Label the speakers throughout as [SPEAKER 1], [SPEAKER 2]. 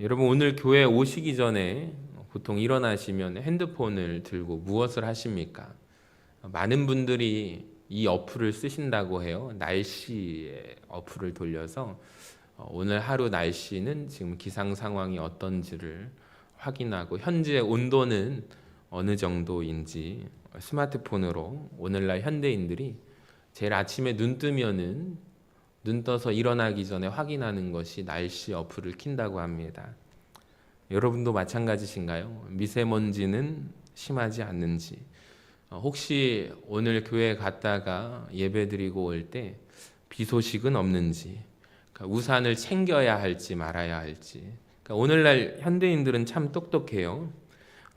[SPEAKER 1] 여러분 오늘 교회 오시기 전에 보통 일어나시면 핸드폰을 들고 무엇을 하십니까? 많은 분들이 이 어플을 쓰신다고 해요. 날씨의 어플을 돌려서 오늘 하루 날씨는 지금 기상 상황이 어떤지를 확인하고 현재 온도는 어느 정도인지 스마트폰으로 오늘날 현대인들이 제일 아침에 눈 뜨면은 눈 떠서 일어나기 전에 확인하는 것이 날씨 어플을 킨다고 합니다. 여러분도 마찬가지신가요? 미세먼지는 심하지 않는지, 혹시 오늘 교회 갔다가 예배드리고 올 때 비 소식은 없는지, 그러니까 우산을 챙겨야 할지 말아야 할지. 그러니까 오늘날 현대인들은 참 똑똑해요.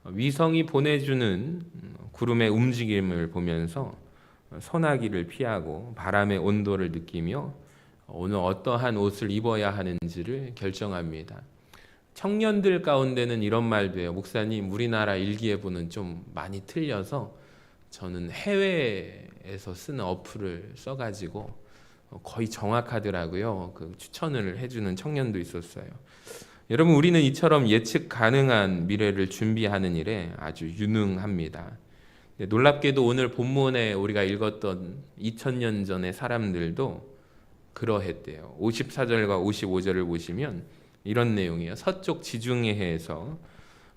[SPEAKER 1] 위성이 보내주는 구름의 움직임을 보면서 소나기를 피하고 바람의 온도를 느끼며 오늘 어떠한 옷을 입어야 하는지를 결정합니다. 청년들 가운데는 이런 말도 해요. 목사님, 우리나라 일기예보는 좀 많이 틀려서 저는 해외에서 쓰는 어플을 써가지고 거의 정확하더라고요. 그 추천을 해주는 청년도 있었어요. 여러분, 우리는 이처럼 예측 가능한 미래를 준비하는 일에 아주 유능합니다. 놀랍게도 오늘 본문에 우리가 읽었던 2000년 전의 사람들도 그러했대요. 54절과 55절을 보시면 이런 내용이에요. 서쪽 지중해 해에서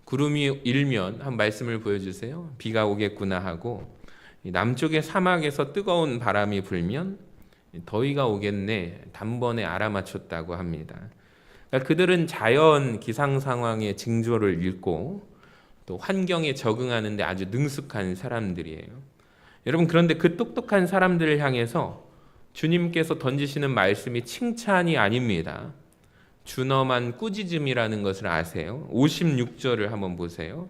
[SPEAKER 1] 구름이 일면, 한 말씀을 보여주세요. 비가 오겠구나 하고, 남쪽의 사막에서 뜨거운 바람이 불면 더위가 오겠네, 단번에 알아맞혔다고 합니다. 그러니까 그들은 자연 기상 상황의 징조를 읽고 또 환경에 적응하는 데 아주 능숙한 사람들이에요. 여러분, 그런데 그 똑똑한 사람들을 향해서 주님께서 던지시는 말씀이 칭찬이 아닙니다. 준엄한 꾸짖음이라는 것을 아세요? 56절을 한번 보세요.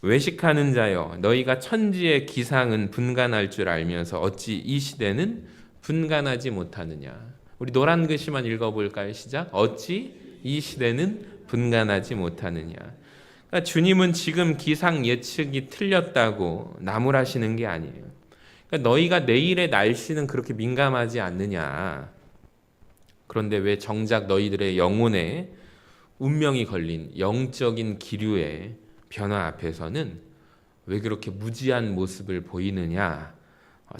[SPEAKER 1] 외식하는 자여, 너희가 천지의 기상은 분간할 줄 알면서 어찌 이 시대는 분간하지 못하느냐. 우리 노란 글씨만 읽어볼까요? 시작. 어찌 이 시대는 분간하지 못하느냐. 그러니까 주님은 지금 기상 예측이 틀렸다고 나무라시는 게 아니에요. 그러니까 너희가 내일의 날씨는 그렇게 민감하지 않느냐. 그런데 왜 정작 너희들의 영혼에 운명이 걸린 영적인 기류의 변화 앞에서는 왜 그렇게 무지한 모습을 보이느냐.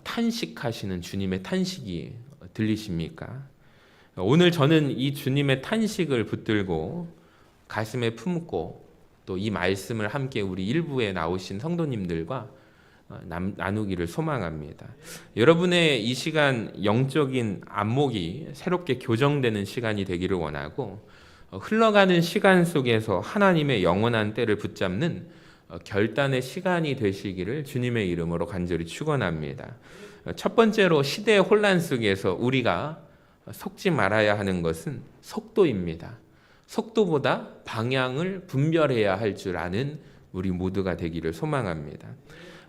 [SPEAKER 1] 탄식하시는 주님의 탄식이 들리십니까? 오늘 저는 이 주님의 탄식을 붙들고 가슴에 품고 또 이 말씀을 함께 우리 일부에 나오신 성도님들과 나누기를 소망합니다. 여러분의 이 시간 영적인 안목이 새롭게 교정되는 시간이 되기를 원하고, 흘러가는 시간 속에서 하나님의 영원한 때를 붙잡는 결단의 시간이 되시기를 주님의 이름으로 간절히 축원합니다. 첫 번째로, 시대의 혼란 속에서 우리가 속지 말아야 하는 것은 속도입니다. 속도보다 방향을 분별해야 할 줄 아는 우리 모두가 되기를 소망합니다.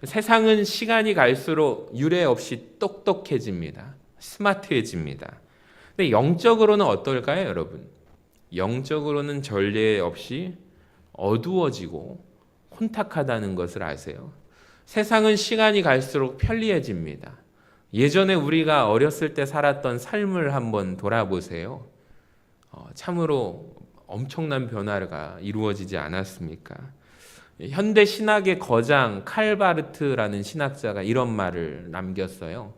[SPEAKER 1] 세상은 시간이 갈수록 유례 없이 똑똑해집니다. 스마트해집니다. 근데 영적으로는 어떨까요, 여러분? 영적으로는 전례 없이 어두워지고 혼탁하다는 것을 아세요? 세상은 시간이 갈수록 편리해집니다. 예전에 우리가 어렸을 때 살았던 삶을 한번 돌아보세요. 참으로 엄청난 변화가 이루어지지 않았습니까? 현대 신학의 거장 칼바르트라는 신학자가 이런 말을 남겼어요.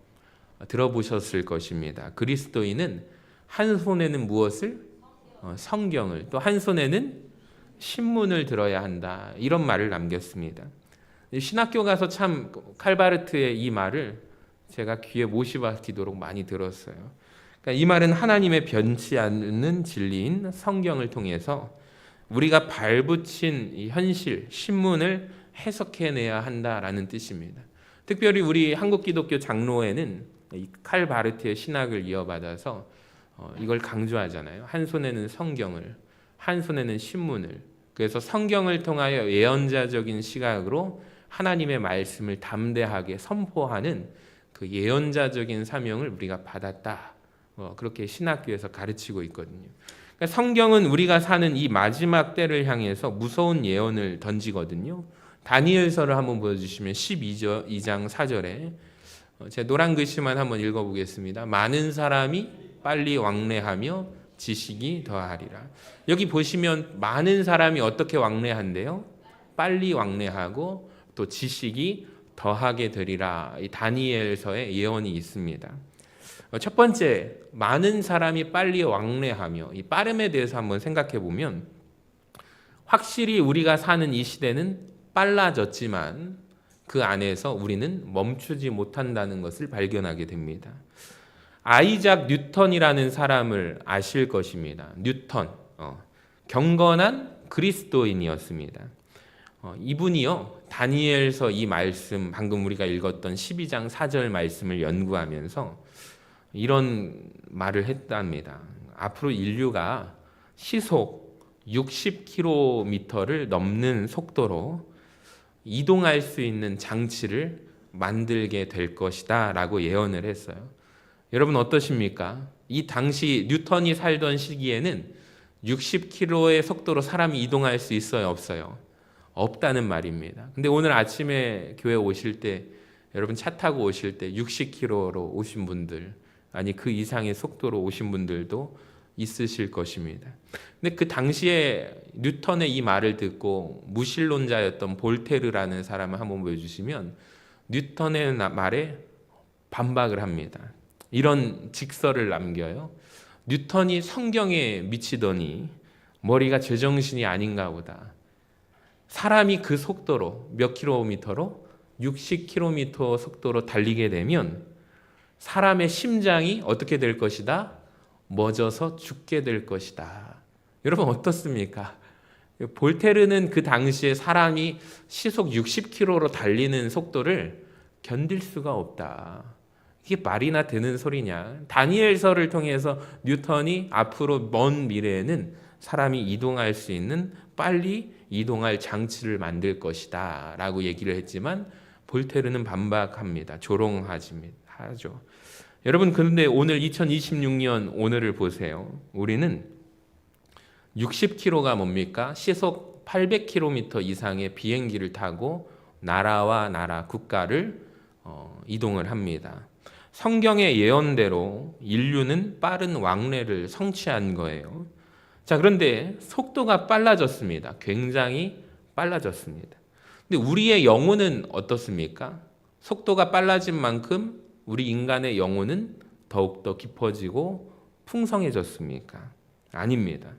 [SPEAKER 1] 들어보셨을 것입니다. 그리스도인은 한 손에는 무엇을? 성경을, 또 한 손에는 신문을 들어야 한다. 이런 말을 남겼습니다. 신학교 가서 참 칼바르트의 이 말을 제가 귀에 못이 박히도록 많이 들었어요. 그러니까 이 말은 하나님의 변치 않는 진리인 성경을 통해서 우리가 발붙인 이 현실, 신문을 해석해내야 한다라는 뜻입니다. 특별히 우리 한국 기독교 장로회는 이 칼바르트의 신학을 이어받아서 이걸 강조하잖아요. 한 손에는 성경을, 한 손에는 신문을. 그래서 성경을 통하여 예언자적인 시각으로 하나님의 말씀을 담대하게 선포하는 그 예언자적인 사명을 우리가 받았다. 그렇게 신학교에서 가르치고 있거든요. 그러니까 성경은 우리가 사는 이 마지막 때를 향해서 무서운 예언을 던지거든요. 다니엘서를 한번 보여주시면 12장 4절에 제 노란 글씨만 한번 읽어보겠습니다. 많은 사람이 빨리 왕래하며 지식이 더하리라. 여기 보시면 많은 사람이 어떻게 왕래한대요? 빨리 왕래하고 또 지식이 더하게 되리라. 이 다니엘서에 예언이 있습니다. 첫 번째, 많은 사람이 빨리 왕래하며, 이 빠름에 대해서 한번 생각해 보면 확실히 우리가 사는 이 시대는 빨라졌지만 그 안에서 우리는 멈추지 못한다는 것을 발견하게 됩니다. 아이작 뉴턴이라는 사람을 아실 것입니다. 뉴턴, 경건한 그리스도인이었습니다. 이분이요, 다니엘서 이 말씀, 방금 우리가 읽었던 12장 4절 말씀을 연구하면서 이런 말을 했답니다. 앞으로 인류가 시속 60km를 넘는 속도로 이동할 수 있는 장치를 만들게 될 것이다 라고 예언을 했어요. 여러분 어떠십니까? 이 당시 뉴턴이 살던 시기에는 60km의 속도로 사람이 이동할 수 있어요, 없어요? 없다는 말입니다. 근데 오늘 아침에 교회 오실 때, 여러분 차 타고 오실 때 60km로 오신 분들, 아니 그 이상의 속도로 오신 분들도 있으실 것입니다. 근데 그 당시에 뉴턴의 이 말을 듣고 무신론자였던 볼테르라는 사람을 한번 보여주시면 뉴턴의 말에 반박을 합니다. 이런 직설을 남겨요. 뉴턴이 성경에 미치더니 머리가 제정신이 아닌가 보다. 사람이 그 속도로 몇 킬로미터로? 60km 속도로 달리게 되면 사람의 심장이 어떻게 될 것이다? 멎어서 죽게 될 것이다. 여러분 어떻습니까? 볼테르는 그 당시에 사람이 시속 60km로 달리는 속도를 견딜 수가 없다. 이게 말이나 되는 소리냐? 다니엘서를 통해서 뉴턴이 앞으로 먼 미래에는 사람이 이동할 수 있는 빨리 이동할 장치를 만들 것이다 라고 얘기를 했지만 볼테르는 반박합니다. 조롱하죠. 여러분 그런데 오늘 2026년 오늘을 보세요. 우리는 60km가 뭡니까? 시속 800km 이상의 비행기를 타고 나라와 나라, 국가를 이동을 합니다. 성경의 예언대로 인류는 빠른 왕래를 성취한 거예요. 자, 그런데 속도가 빨라졌습니다. 굉장히 빨라졌습니다. 근데 우리의 영혼은 어떻습니까? 속도가 빨라진 만큼 우리 인간의 영혼은 더욱더 깊어지고 풍성해졌습니까? 아닙니다.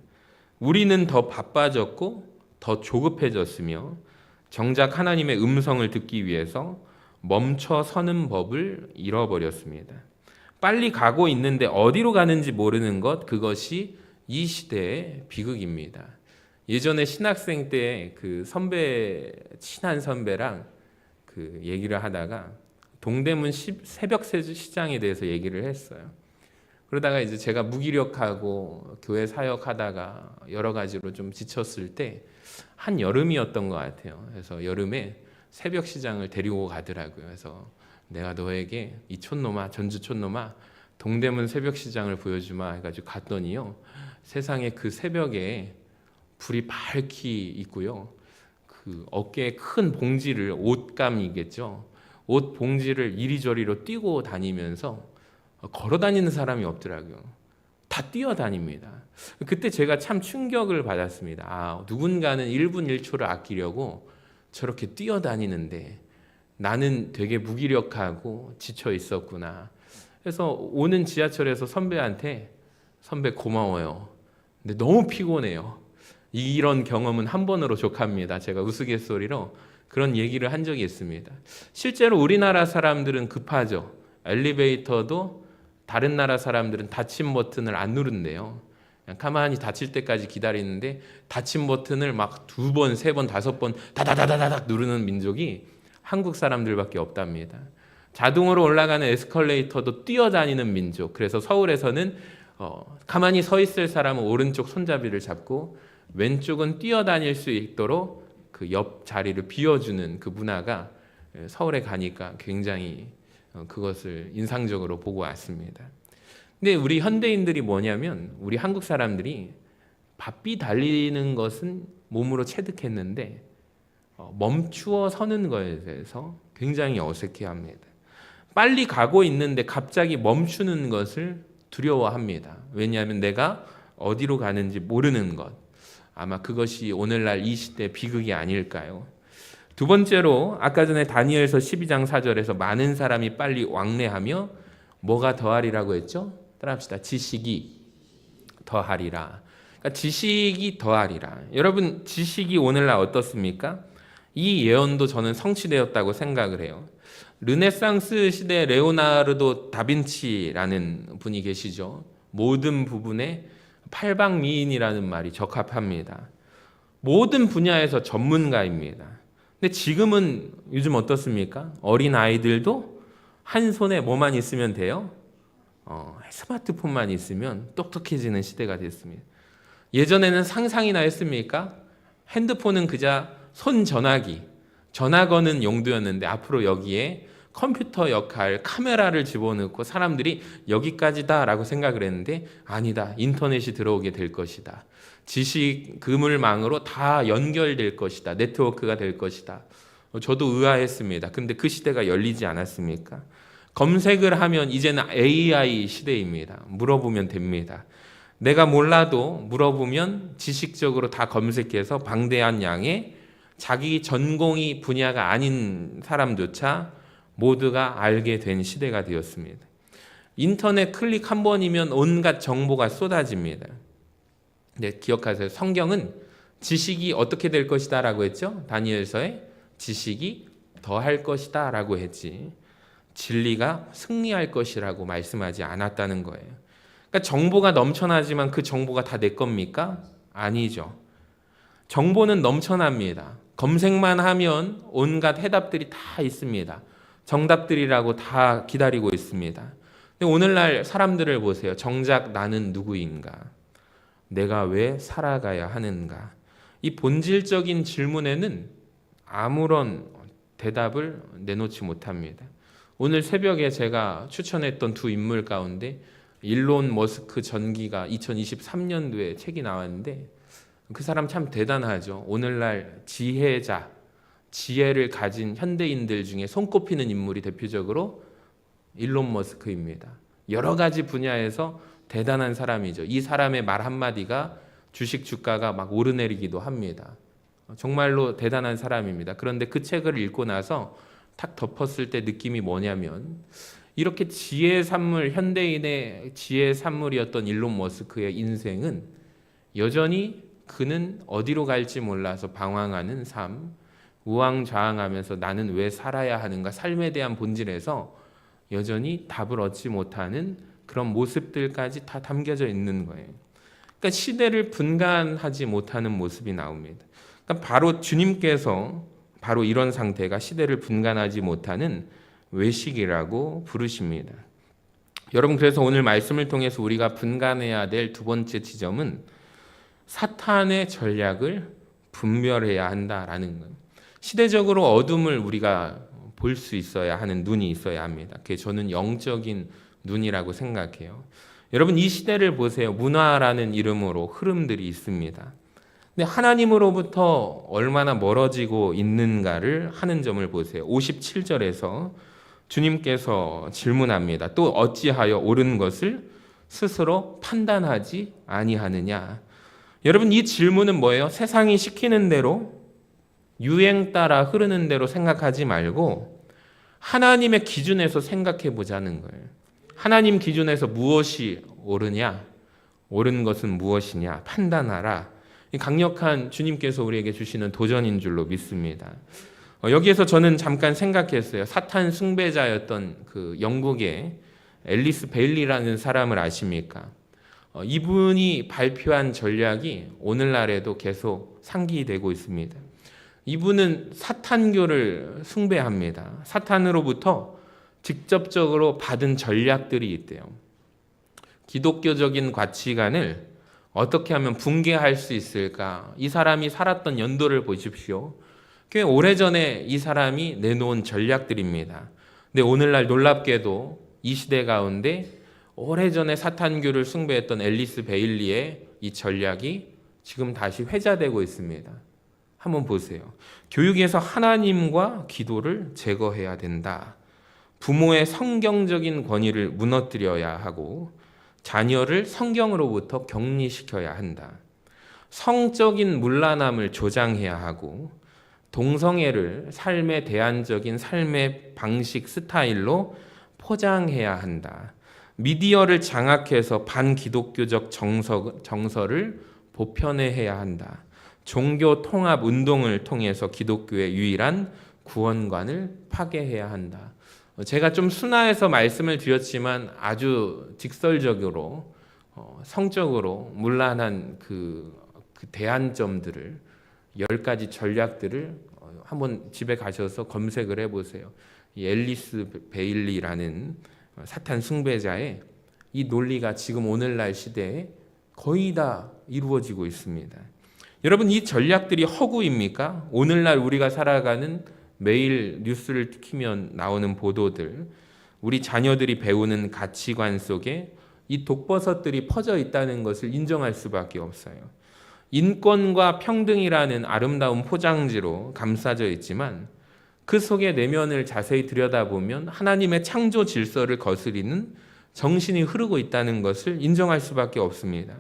[SPEAKER 1] 우리는 더 바빠졌고 더 조급해졌으며 정작 하나님의 음성을 듣기 위해서 멈춰 서는 법을 잃어버렸습니다. 빨리 가고 있는데 어디로 가는지 모르는 것, 그것이 이 시대의 비극입니다. 예전에 신학생 때 그 친한 선배랑 그 얘기를 하다가 동대문 새벽 시장에 대해서 얘기를 했어요. 그러다가 이제 제가 무기력하고 교회 사역하다가 여러 가지로 좀 지쳤을 때 한 여름이었던 것 같아요. 그래서 여름에 새벽 시장을 데리고 가더라고요. 그래서 내가 너에게 이 촌놈아, 전주 촌놈아, 동대문 새벽 시장을 보여주마 해가지고 갔더니요, 세상에 그 새벽에 불이 밝히 있고요, 그 어깨에 큰 봉지를, 옷감이겠죠, 옷 봉지를 이리저리로 뛰고 다니면서 걸어 다니는 사람이 없더라고요. 다 뛰어다닙니다. 그때 제가 참 충격을 받았습니다. 아, 누군가는 1분 1초를 아끼려고 저렇게 뛰어다니는데 나는 되게 무기력하고 지쳐 있었구나. 그래서 오는 지하철에서 선배한테 선배 고마워요. 근데 너무 피곤해요. 이런 경험은 한 번으로 족합니다. 제가 우스갯소리로 그런 얘기를 한 적이 있습니다. 실제로 우리나라 사람들은 급하죠. 엘리베이터도 다른 나라 사람들은 닫힘 버튼을 안 누른대요. 그냥 가만히 닫힐 때까지 기다리는데 닫힘 버튼을 막 2번, 3번, 5번 다다다다닥 누르는 민족이 한국 사람들밖에 없답니다. 자동으로 올라가는 에스컬레이터도 뛰어다니는 민족. 그래서 서울에서는 가만히 서 있을 사람은 오른쪽 손잡이를 잡고 왼쪽은 뛰어다닐 수 있도록 그 옆 자리를 비워주는 그 문화가 서울에 가니까 굉장히 그것을 인상적으로 보고 왔습니다. 근데 우리 현대인들이 뭐냐면, 우리 한국 사람들이 바삐 달리는 것은 몸으로 체득했는데 멈추어 서는 것에 대해서 굉장히 어색해합니다. 빨리 가고 있는데 갑자기 멈추는 것을 두려워합니다. 왜냐하면 내가 어디로 가는지 모르는 것. 아마 그것이 오늘날 이 시대 비극이 아닐까요? 두 번째로 아까 전에 다니엘서 12장 4절에서 많은 사람이 빨리 왕래하며 뭐가 더하리라고 했죠? 따라합시다. 지식이 더하리라. 그러니까 지식이 더하리라. 여러분, 지식이 오늘날 어떻습니까? 이 예언도 저는 성취되었다고 생각을 해요. 르네상스 시대 레오나르도 다빈치라는 분이 계시죠. 모든 부분에 팔방미인이라는 말이 적합합니다. 모든 분야에서 전문가입니다. 근데 지금은 요즘 어떻습니까? 어린 아이들도 한 손에 뭐만 있으면 돼요? 스마트폰만 있으면 똑똑해지는 시대가 됐습니다. 예전에는 상상이나 했습니까? 핸드폰은 그저 손 전화기, 전화 거는 용도였는데 앞으로 여기에 컴퓨터 역할, 카메라를 집어넣고 사람들이 여기까지다라고 생각을 했는데 아니다. 인터넷이 들어오게 될 것이다. 지식 그물망으로 다 연결될 것이다. 네트워크가 될 것이다. 저도 의아했습니다. 근데 그 시대가 열리지 않았습니까? 검색을 하면 이제는 AI 시대입니다. 물어보면 됩니다. 내가 몰라도 물어보면 지식적으로 다 검색해서 방대한 양의 자기 전공이 분야가 아닌 사람조차 모두가 알게 된 시대가 되었습니다. 인터넷 클릭 한 번이면 온갖 정보가 쏟아집니다. 네, 기억하세요. 성경은 지식이 어떻게 될 것이다 라고 했죠? 다니엘서에 지식이 더할 것이다 라고 했지 진리가 승리할 것이라고 말씀하지 않았다는 거예요. 그러니까 정보가 넘쳐나지만 그 정보가 다 내 겁니까? 아니죠. 정보는 넘쳐납니다. 검색만 하면 온갖 해답들이 다 있습니다. 정답들이라고 다 기다리고 있습니다. 근데 오늘날 사람들을 보세요. 정작 나는 누구인가? 내가 왜 살아가야 하는가? 이 본질적인 질문에는 아무런 대답을 내놓지 못합니다. 오늘 새벽에 제가 추천했던 두 인물 가운데 일론 머스크 전기가 2023년도에 책이 나왔는데 그 사람 참 대단하죠. 오늘날 지혜자, 지혜를 가진 현대인들 중에 손꼽히는 인물이 대표적으로 일론 머스크입니다. 여러 가지 분야에서 대단한 사람이죠. 이 사람의 말 한마디가 주식 주가가 막 오르내리기도 합니다. 정말로 대단한 사람입니다. 그런데 그 책을 읽고 나서 탁 덮었을 때 느낌이 뭐냐면 이렇게 지혜 산물, 현대인의 지혜 산물이었던 일론 머스크의 인생은 여전히 그는 어디로 갈지 몰라서 방황하는 삶, 우왕좌왕하면서 나는 왜 살아야 하는가, 삶에 대한 본질에서 여전히 답을 얻지 못하는 그런 모습들까지 다 담겨져 있는 거예요. 그러니까 시대를 분간하지 못하는 모습이 나옵니다. 그러니까 바로 주님께서 바로 이런 상태가 시대를 분간하지 못하는 외식이라고 부르십니다. 여러분, 그래서 오늘 말씀을 통해서 우리가 분간해야 될 두 번째 지점은 사탄의 전략을 분별해야 한다라는 거예요. 시대적으로 어둠을 우리가 볼 수 있어야 하는 눈이 있어야 합니다. 그게 저는 영적인 눈이라고 생각해요. 여러분, 이 시대를 보세요. 문화라는 이름으로 흐름들이 있습니다. 근데 하나님으로부터 얼마나 멀어지고 있는가를 하는 점을 보세요. 57절에서 주님께서 질문합니다. 또 어찌하여 옳은 것을 스스로 판단하지 아니하느냐. 여러분, 이 질문은 뭐예요? 세상이 시키는 대로 유행 따라 흐르는 대로 생각하지 말고 하나님의 기준에서 생각해 보자는 거예요. 하나님 기준에서 무엇이 옳으냐? 옳은 것은 무엇이냐? 판단하라. 이 강력한 주님께서 우리에게 주시는 도전인 줄로 믿습니다. 여기에서 저는 잠깐 생각했어요. 사탄 숭배자였던 그 영국의 앨리스 베일리라는 사람을 아십니까? 이분이 발표한 전략이 오늘날에도 계속 상기되고 있습니다. 이분은 사탄교를 숭배합니다. 사탄으로부터 직접적으로 받은 전략들이 있대요. 기독교적인 가치관을 어떻게 하면 붕괴할 수 있을까? 이 사람이 살았던 연도를 보십시오. 꽤 오래전에 이 사람이 내놓은 전략들입니다. 근데 오늘날 놀랍게도 이 시대 가운데 오래전에 사탄교를 숭배했던 앨리스 베일리의 이 전략이 지금 다시 회자되고 있습니다. 한번 보세요. 교육에서 하나님과 기도를 제거해야 된다. 부모의 성경적인 권위를 무너뜨려야 하고 자녀를 성경으로부터 격리시켜야 한다. 성적인 문란함을 조장해야 하고 동성애를 삶의 대안적인 삶의 방식 스타일로 포장해야 한다. 미디어를 장악해서 반기독교적 정서를 보편화해야 한다. 종교 통합 운동을 통해서 기독교의 유일한 구원관을 파괴해야 한다. 제가 좀 순화해서 말씀을 드렸지만 아주 직설적으로 성적으로 문란한 그 대안점들을 10가지 전략들을 한번 집에 가셔서 검색을 해보세요. 이 앨리스 베일리라는 사탄 숭배자의 이 논리가 지금 오늘날 시대에 거의 다 이루어지고 있습니다. 여러분, 이 전략들이 허구입니까? 오늘날 우리가 살아가는 매일 뉴스를 키면 나오는 보도들, 우리 자녀들이 배우는 가치관 속에 이 독버섯들이 퍼져 있다는 것을 인정할 수밖에 없어요. 인권과 평등이라는 아름다운 포장지로 감싸져 있지만 그 속의 내면을 자세히 들여다보면 하나님의 창조 질서를 거스리는 정신이 흐르고 있다는 것을 인정할 수밖에 없습니다.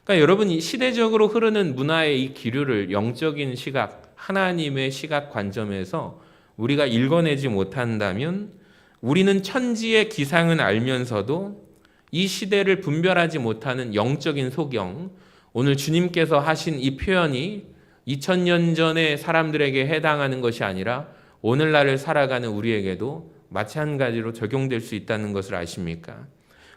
[SPEAKER 1] 그러니까 여러분, 이 시대적으로 흐르는 문화의 이 기류를 영적인 시각, 하나님의 시각 관점에서 우리가 읽어내지 못한다면 우리는 천지의 기상은 알면서도 이 시대를 분별하지 못하는 영적인 소경, 오늘 주님께서 하신 이 표현이 2000년 전의 사람들에게 해당하는 것이 아니라 오늘날을 살아가는 우리에게도 마찬가지로 적용될 수 있다는 것을 아십니까?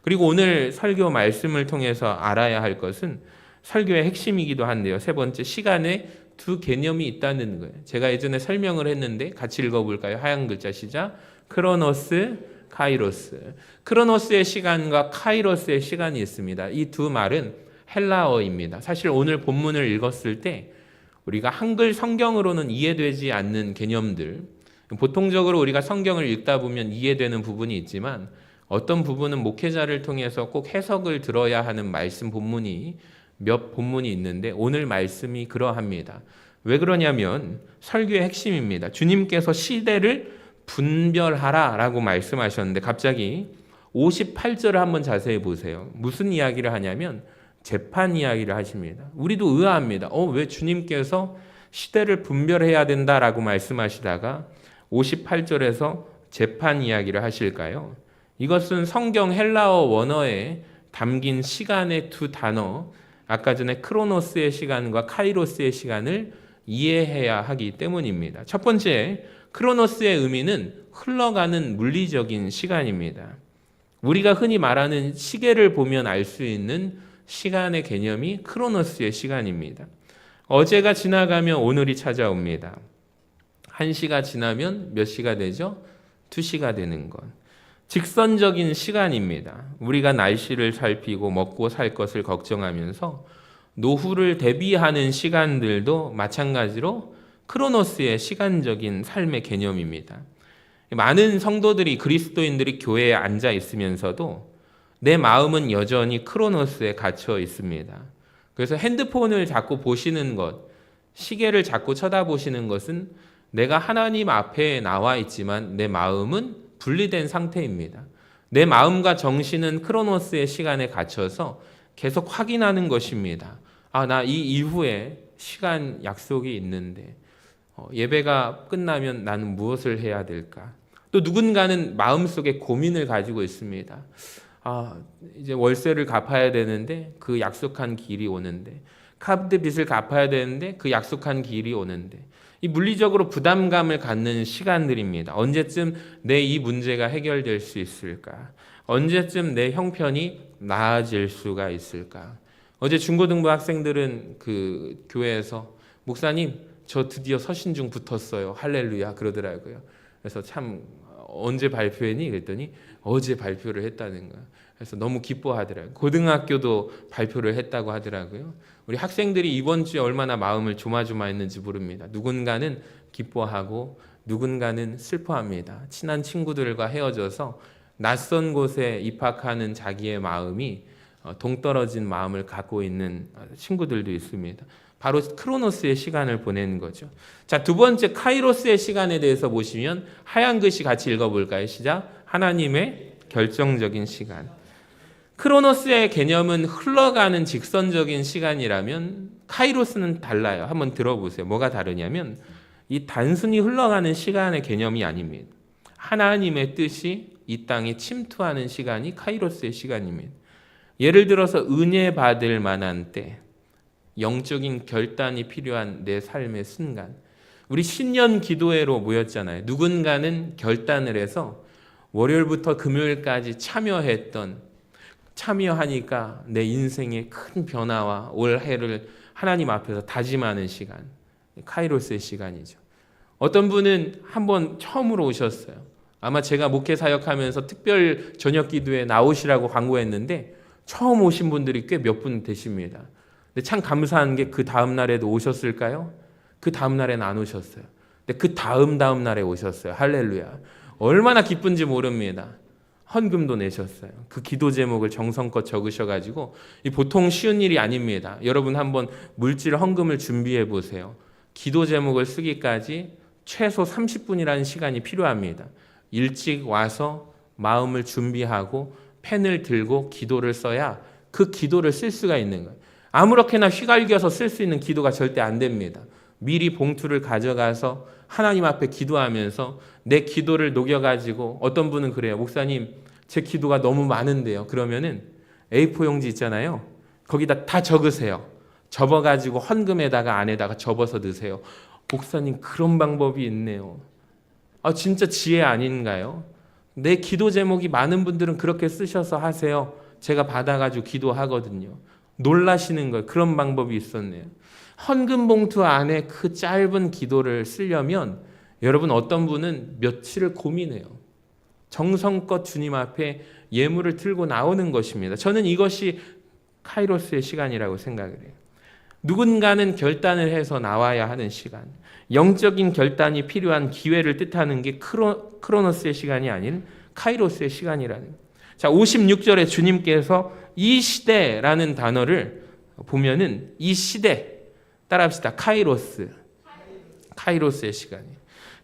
[SPEAKER 1] 그리고 오늘 설교 말씀을 통해서 알아야 할 것은 설교의 핵심이기도 한데요. 세 번째, 시간에 두 개념이 있다는 거예요. 제가 예전에 설명을 했는데 같이 읽어볼까요? 하얀 글자 시작. 크로노스, 카이로스. 크로노스의 시간과 카이로스의 시간이 있습니다. 이 두 말은 헬라어입니다. 사실 오늘 본문을 읽었을 때 우리가 한글 성경으로는 이해되지 않는 개념들, 보통적으로 우리가 성경을 읽다 보면 이해되는 부분이 있지만 어떤 부분은 목회자를 통해서 꼭 해석을 들어야 하는 말씀 본문이 몇 본문이 있는데 오늘 말씀이 그러합니다. 왜 그러냐면 설교의 핵심입니다. 주님께서 시대를 분별하라 라고 말씀하셨는데 갑자기 58절을 한번 자세히 보세요. 무슨 이야기를 하냐면 재판 이야기를 하십니다. 우리도 의아합니다. 왜 주님께서 시대를 분별해야 된다라고 말씀하시다가 58절에서 재판 이야기를 하실까요? 이것은 성경 헬라어 원어에 담긴 시간의 두 단어, 아까 전에 크로노스의 시간과 카이로스의 시간을 이해해야 하기 때문입니다. 첫 번째, 크로노스의 의미는 흘러가는 물리적인 시간입니다. 우리가 흔히 말하는 시계를 보면 알 수 있는 시간의 개념이 크로노스의 시간입니다. 어제가 지나가면 오늘이 찾아옵니다. 1시가 지나면 몇 시가 되죠? 2시가 되는 것. 직선적인 시간입니다. 우리가 날씨를 살피고 먹고 살 것을 걱정하면서 노후를 대비하는 시간들도 마찬가지로 크로노스의 시간적인 삶의 개념입니다. 많은 성도들이, 그리스도인들이 교회에 앉아 있으면서도 내 마음은 여전히 크로노스에 갇혀 있습니다. 그래서 핸드폰을 자꾸 보시는 것, 시계를 자꾸 쳐다보시는 것은 내가 하나님 앞에 나와 있지만 내 마음은 분리된 상태입니다. 내 마음과 정신은 크로노스의 시간에 갇혀서 계속 확인하는 것입니다. 나 이 이후에 시간 약속이 있는데 예배가 끝나면 나는 무엇을 해야 될까? 또 누군가는 마음속에 고민을 가지고 있습니다. 이제 월세를 갚아야 되는데 그 약속한 길이 오는데, 카드 빚을 갚아야 되는데 그 약속한 길이 오는데, 이 물리적으로 부담감을 갖는 시간들입니다. 언제쯤 내 이 문제가 해결될 수 있을까? 언제쯤 내 형편이 나아질 수가 있을까? 어제 중고등부 학생들은 그 교회에서 목사님, 저 드디어 서신중 붙었어요. 할렐루야 그러더라고요. 그래서 참 언제 발표했니? 그랬더니 어제 발표를 했다는 거예요. 그래서 너무 기뻐하더라고요. 고등학교도 발표를 했다고 하더라고요. 우리 학생들이 이번 주에 얼마나 마음을 조마조마했는지 모릅니다. 누군가는 기뻐하고 누군가는 슬퍼합니다. 친한 친구들과 헤어져서 낯선 곳에 입학하는 자기의 마음이 동떨어진 마음을 갖고 있는 친구들도 있습니다. 바로 크로노스의 시간을 보내는 거죠. 자, 두 번째 카이로스의 시간에 대해서 보시면 하얀 글씨 같이 읽어볼까요? 시작. 하나님의 결정적인 시간. 크로노스의 개념은 흘러가는 직선적인 시간이라면 카이로스는 달라요. 한번 들어보세요. 뭐가 다르냐면 이 단순히 흘러가는 시간의 개념이 아닙니다. 하나님의 뜻이 이 땅에 침투하는 시간이 카이로스의 시간입니다. 예를 들어서 은혜 받을 만한 때, 영적인 결단이 필요한 내 삶의 순간. 우리 신년 기도회로 모였잖아요. 누군가는 결단을 해서 월요일부터 금요일까지 참여하니까 내 인생의 큰 변화와 올해를 하나님 앞에서 다짐하는 시간, 카이로스의 시간이죠. 어떤 분은 한번 처음으로 오셨어요. 아마 제가 목회 사역하면서 특별 저녁 기도에 나오시라고 광고했는데 처음 오신 분들이 꽤 몇 분 되십니다. 근데 참 감사한 게 그 다음 날에도 오셨을까요? 그 다음 날에는 안 오셨어요. 근데 그 다음 날에 오셨어요. 할렐루야. 얼마나 기쁜지 모릅니다. 헌금도 내셨어요. 그 기도 제목을 정성껏 적으셔가지고 이 보통 쉬운 일이 아닙니다. 여러분 한번 물질 헌금을 준비해 보세요. 기도 제목을 쓰기까지 최소 30분이라는 시간이 필요합니다. 일찍 와서 마음을 준비하고 펜을 들고 기도를 써야 그 기도를 쓸 수가 있는 거예요. 아무렇게나 휘갈겨서 쓸 수 있는 기도가 절대 안 됩니다. 미리 봉투를 가져가서 하나님 앞에 기도하면서 내 기도를 녹여가지고 어떤 분은 그래요. 목사님, 제 기도가 너무 많은데요. 그러면은 A4 용지 있잖아요. 거기다 다 적으세요. 접어가지고 헌금에다가 안에다가 접어서 넣으세요. 목사님, 그런 방법이 있네요. 진짜 지혜 아닌가요? 내 기도 제목이 많은 분들은 그렇게 쓰셔서 하세요. 제가 받아가지고 기도하거든요. 놀라시는 거예요. 그런 방법이 있었네요. 헌금 봉투 안에 그 짧은 기도를 쓰려면 여러분 어떤 분은 며칠을 고민해요. 정성껏 주님 앞에 예물을 들고 나오는 것입니다. 저는 이것이 카이로스의 시간이라고 생각을 해요. 누군가는 결단을 해서 나와야 하는 시간, 영적인 결단이 필요한 기회를 뜻하는 게 크로노스의 시간이 아닌 카이로스의 시간이라는 거예요. 자, 56절에 주님께서 이 시대라는 단어를 보면은 이 시대, 따라합시다. 카이로스의 시간이에요.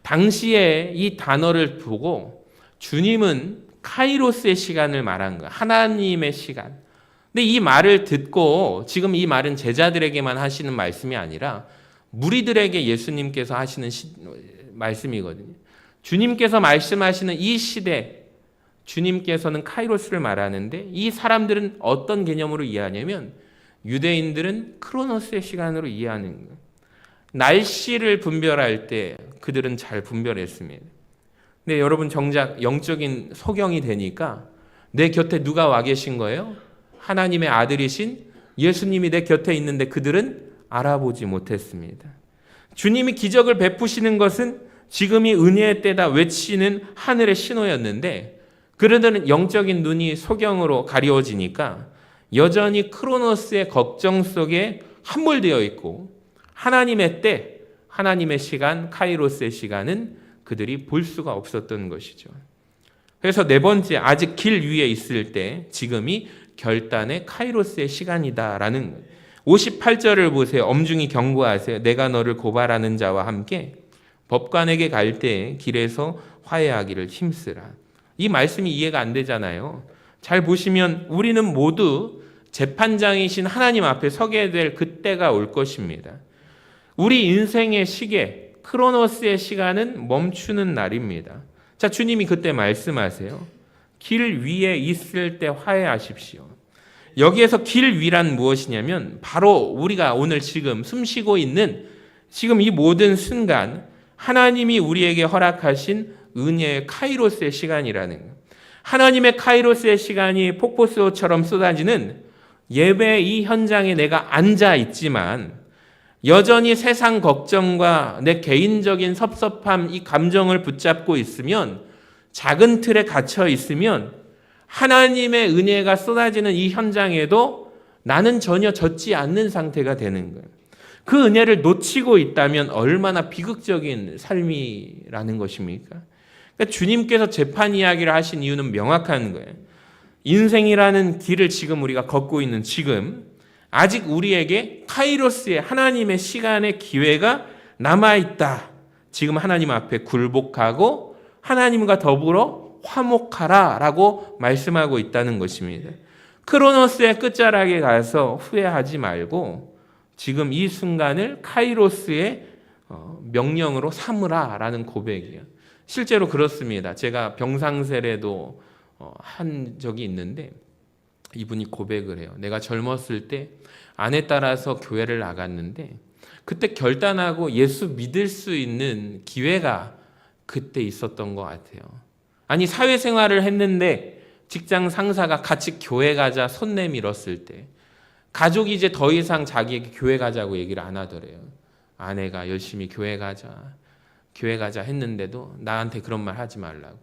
[SPEAKER 1] 당시에 이 단어를 보고 주님은 카이로스의 시간을 말한 거예요. 하나님의 시간. 근데 이 말을 듣고 지금 이 말은 제자들에게만 하시는 말씀이 아니라 무리들에게 예수님께서 하시는 말씀이거든요. 주님께서 말씀하시는 이 시대, 주님께서는 카이로스를 말하는데 이 사람들은 어떤 개념으로 이해하냐면 유대인들은 크로노스의 시간으로 이해하는 거예요. 날씨를 분별할 때 그들은 잘 분별했습니다. 근데 여러분 정작 영적인 소경이 되니까 내 곁에 누가 와 계신 거예요? 하나님의 아들이신 예수님이 내 곁에 있는데 그들은 알아보지 못했습니다. 주님이 기적을 베푸시는 것은 지금이 은혜의 때다 외치는 하늘의 신호였는데 그들은 영적인 눈이 소경으로 가려워지니까 여전히 크로노스의 걱정 속에 함몰되어 있고 하나님의 때, 하나님의 시간, 카이로스의 시간은 그들이 볼 수가 없었던 것이죠. 그래서 네 번째, 아직 길 위에 있을 때 지금이 결단의 카이로스의 시간이다라는 거예요. 58절을 보세요. 엄중히 경고하세요. 내가 너를 고발하는 자와 함께 법관에게 갈 때 길에서 화해하기를 힘쓰라. 이 말씀이 이해가 안 되잖아요. 잘 보시면 우리는 모두 재판장이신 하나님 앞에 서게 될 그때가 올 것입니다. 우리 인생의 시계, 크로노스의 시간은 멈추는 날입니다. 자, 주님이 그때 말씀하세요. 길 위에 있을 때 화해하십시오. 여기에서 길 위란 무엇이냐면 바로 우리가 오늘 지금 숨쉬고 있는 지금 이 모든 순간 하나님이 우리에게 허락하신 은혜의 카이로스의 시간이라는 거예요. 하나님의 카이로스의 시간이 폭포수처럼 쏟아지는 예배 이 현장에 내가 앉아 있지만 여전히 세상 걱정과 내 개인적인 섭섭함 이 감정을 붙잡고 있으면 작은 틀에 갇혀 있으면 하나님의 은혜가 쏟아지는 이 현장에도 나는 전혀 젖지 않는 상태가 되는 거예요. 그 은혜를 놓치고 있다면 얼마나 비극적인 삶이라는 것입니까? 그러니까 주님께서 재판 이야기를 하신 이유는 명확한 거예요. 인생이라는 길을 지금 우리가 걷고 있는 지금 아직 우리에게 카이로스의 하나님의 시간의 기회가 남아있다. 지금 하나님 앞에 굴복하고 하나님과 더불어 화목하라 라고 말씀하고 있다는 것입니다. 크로노스의 끝자락에 가서 후회하지 말고 지금 이 순간을 카이로스의 명령으로 삼으라라는 고백이에요. 실제로 그렇습니다. 제가 병상세례도 한 적이 있는데 이분이 고백을 해요. 내가 젊었을 때 아내 따라서 교회를 나갔는데 그때 결단하고 예수 믿을 수 있는 기회가 그때 있었던 것 같아요. 아니, 사회생활을 했는데 직장 상사가 같이 교회 가자 손 내밀었을 때 가족이 이제 더 이상 자기에게 교회 가자고 얘기를 안 하더래요. 아내가 열심히 교회 가자 했는데도 나한테 그런 말 하지 말라고.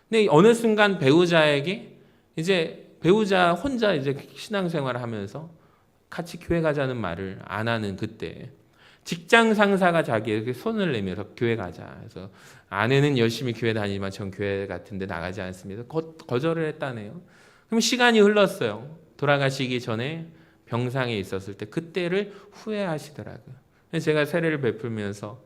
[SPEAKER 1] 근데 어느 순간 배우자에게 이제 배우자 혼자 이제 신앙생활을 하면서 같이 교회 가자는 말을 안 하는 그때 직장 상사가 자기에게 손을 내밀어서 교회 가자. 그래서 아내는 열심히 교회 다니지만 전 교회 같은데 나가지 않습니다. 거절을 했다네요. 그럼 시간이 흘렀어요. 돌아가시기 전에 병상에 있었을 때 그때를 후회하시더라고요. 제가 세례를 베풀면서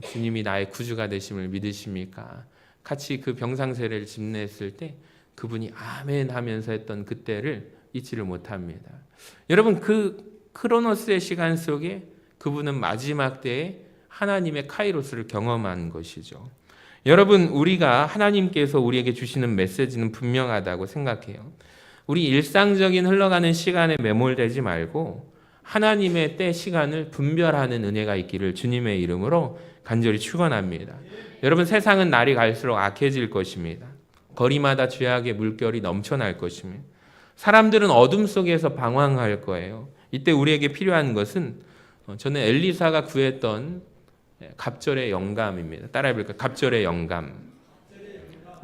[SPEAKER 1] 주님이 나의 구주가 되심을 믿으십니까? 같이 그 병상 세례를 집례했을 때 그분이 아멘 하면서 했던 그때를 잊지를 못합니다. 여러분, 그 크로노스의 시간 속에 그분은 마지막 때에 하나님의 카이로스를 경험한 것이죠. 여러분, 우리가 하나님께서 우리에게 주시는 메시지는 분명하다고 생각해요. 우리 일상적인 흘러가는 시간에 매몰되지 말고 하나님의 때 시간을 분별하는 은혜가 있기를 주님의 이름으로 간절히 축원합니다. 여러분, 세상은 날이 갈수록 악해질 것입니다. 거리마다 죄악의 물결이 넘쳐날 것입니다. 사람들은 어둠 속에서 방황할 거예요. 이때 우리에게 필요한 것은 저는 엘리사가 구했던 갑절의 영감입니다. 따라해볼까요? 갑절의 영감.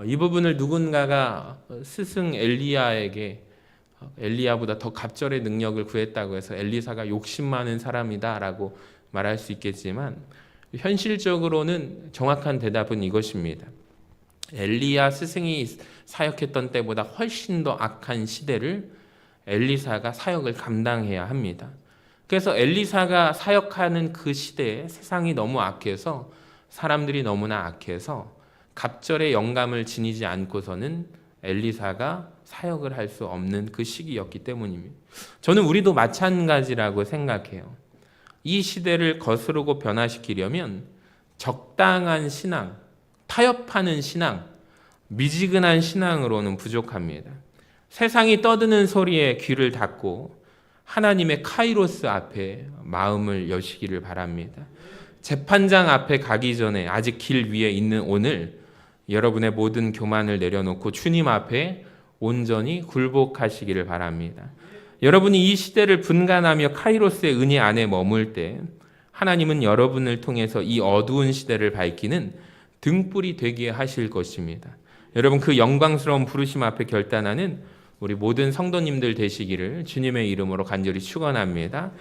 [SPEAKER 1] 이 부분을 누군가가 스승 엘리야에게 엘리야보다 더 갑절의 능력을 구했다고 해서 엘리사가 욕심 많은 사람이다라고 말할 수 있겠지만 현실적으로는 정확한 대답은 이것입니다. 엘리야 스승이 사역했던 때보다 훨씬 더 악한 시대를 엘리사가 사역을 감당해야 합니다. 그래서 엘리사가 사역하는 그 시대에 세상이 너무 악해서 사람들이 너무나 악해서 갑절의 영감을 지니지 않고서는 엘리사가 사역을 할 수 없는 그 시기였기 때문입니다. 저는 우리도 마찬가지라고 생각해요. 이 시대를 거스르고 변화시키려면 적당한 신앙, 타협하는 신앙, 미지근한 신앙으로는 부족합니다. 세상이 떠드는 소리에 귀를 닫고 하나님의 카이로스 앞에 마음을 여시기를 바랍니다. 재판장 앞에 가기 전에 아직 길 위에 있는 오늘 여러분의 모든 교만을 내려놓고 주님 앞에 온전히 굴복하시기를 바랍니다. 여러분이 이 시대를 분간하며 카이로스의 은혜 안에 머물 때 하나님은 여러분을 통해서 이 어두운 시대를 밝히는 등불이 되게 하실 것입니다. 여러분, 그 영광스러운 부르심 앞에 결단하는 우리 모든 성도님들 되시기를 주님의 이름으로 간절히 축원합니다.